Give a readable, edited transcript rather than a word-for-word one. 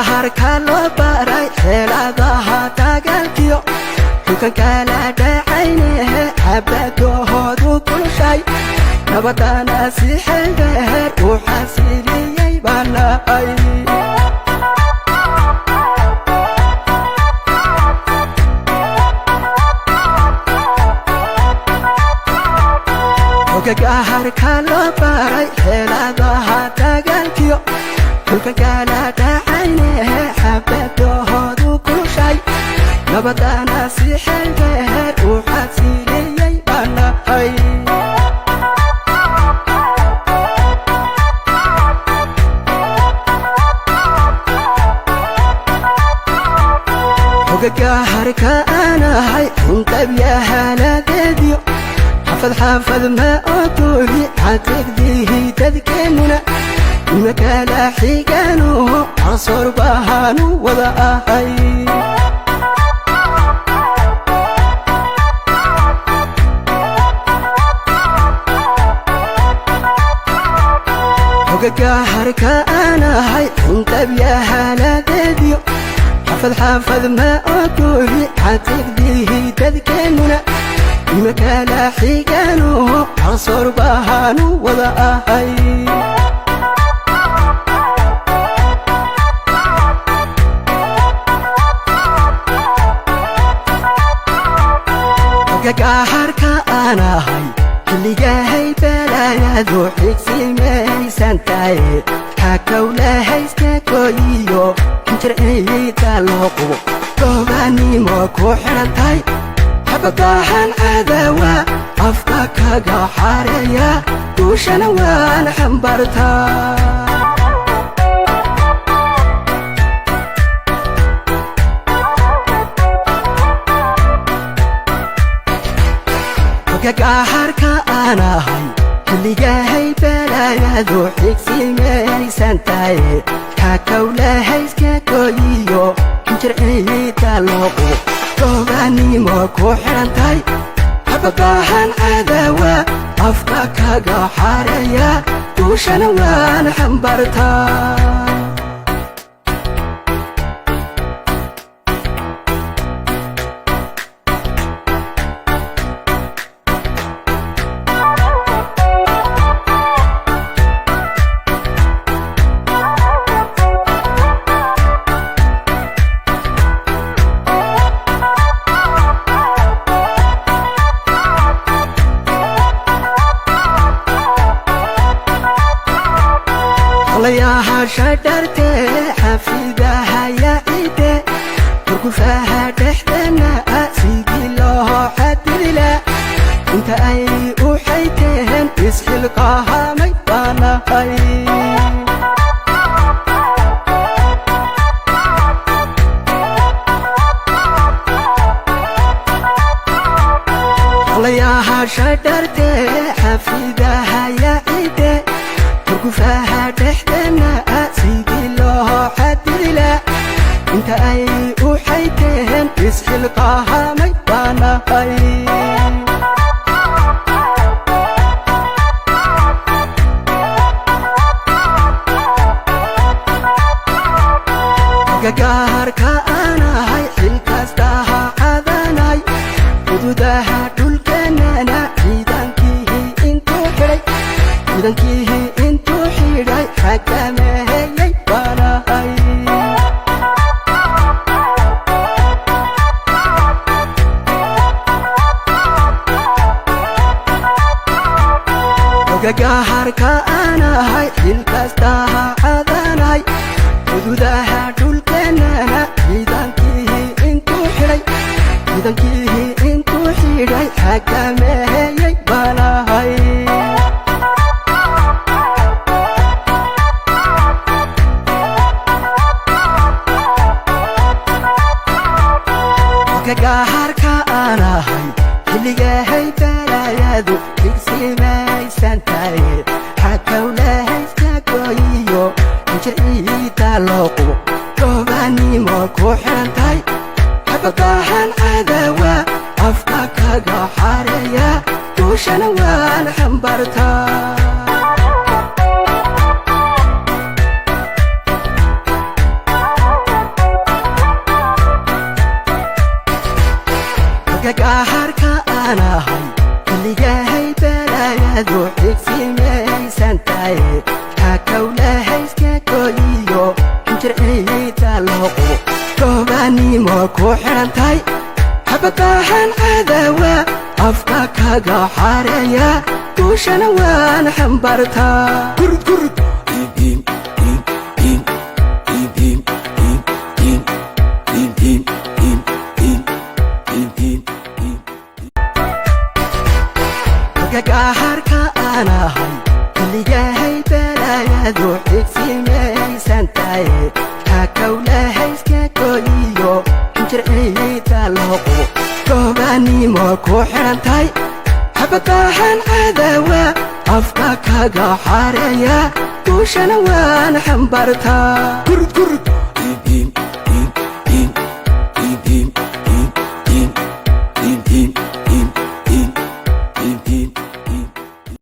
harka loo baray xeeladaha dagaalkiyo dukan kala dhacaynehe xabadahoodu kulshay nabadana si xeldheer u xasiliyey baan nahay ogaga harka loo baray xeeladaha dagaalkiyo dukan kala dhacaynehe xabadahoodu kulshay nabadana si xeldheer u xasiliyey baan nahay ogaga harka anahay unqabyahaaladeediyo xafad ma odooli xaqiiqdihi dadkeenuna ima kala xiganuho casoor bahaanu wada ahay ogaga harka anahay unqabyahaaladeediyo xafad ma odooli xaqiiqdihi dadkeenuna ima kala xiganuho casoor bahaanu wada ahay ogaga harka anahay xilligahay balaayadu xigsimaysan tahay xakowlahaysta kooyiyo injirciita loo qubo goobanimo ku xidhan tahay xabadahan cadawa afka kaga xareeya duushana waan xambartaa ogaga harka anahay xilligahay balaayadu xigsimaysan tahay xakowlahayska kooyiyo injirciita loo qubo goobanimo ku xidhan tahay xabadahan cadawa afka kaga xareeya duushana waan xambartaa layaha shadarte xafidaha yaide turkufaha dhexdana sidii loo xadidila inta ay u xayteen isxilqahamay baan nahay layaha shadarte xafidaha yaide turkufaha dhexdana sidii loo xadidila inta ay u xayteen isxilqahamay baan nahay ogaga harka anahay xilkastaha cadanay xuduudaha dhulkeenana ciidankii intuu xidhay xakameeyey baan nahay ogaga harka anahay xilkastaha cadanay xuduudaha dhulkeenana ciidankii intuu xidhay xakameeyey baan nahay ogaga harka anahay xilligahay balaayadu xigsimaysan tahay xakowlahaysta kooyiyo injirciita loo qubo goobanimo ku xidhan tahay xabadahan cadawa afka kaga xareeya duushana waan xambartaa gagaharka aan ahay keligahay balaayadu xigsimaysan tahay hakawlahayska kooyiyo injirciita loo qubo goobaanimo ku xiran tahay habadahan cadawa afka kaga xareeya duushana waan xambartaa gurgurg gagaharka aan ahay keligahay balaayadu xigsimaysan tahay hakawlahayska kooyiyo injirciita loo qubo goobaanimo ku xiran tahay habadahan cadawa afka kaga xareeya duushana waan xambartaa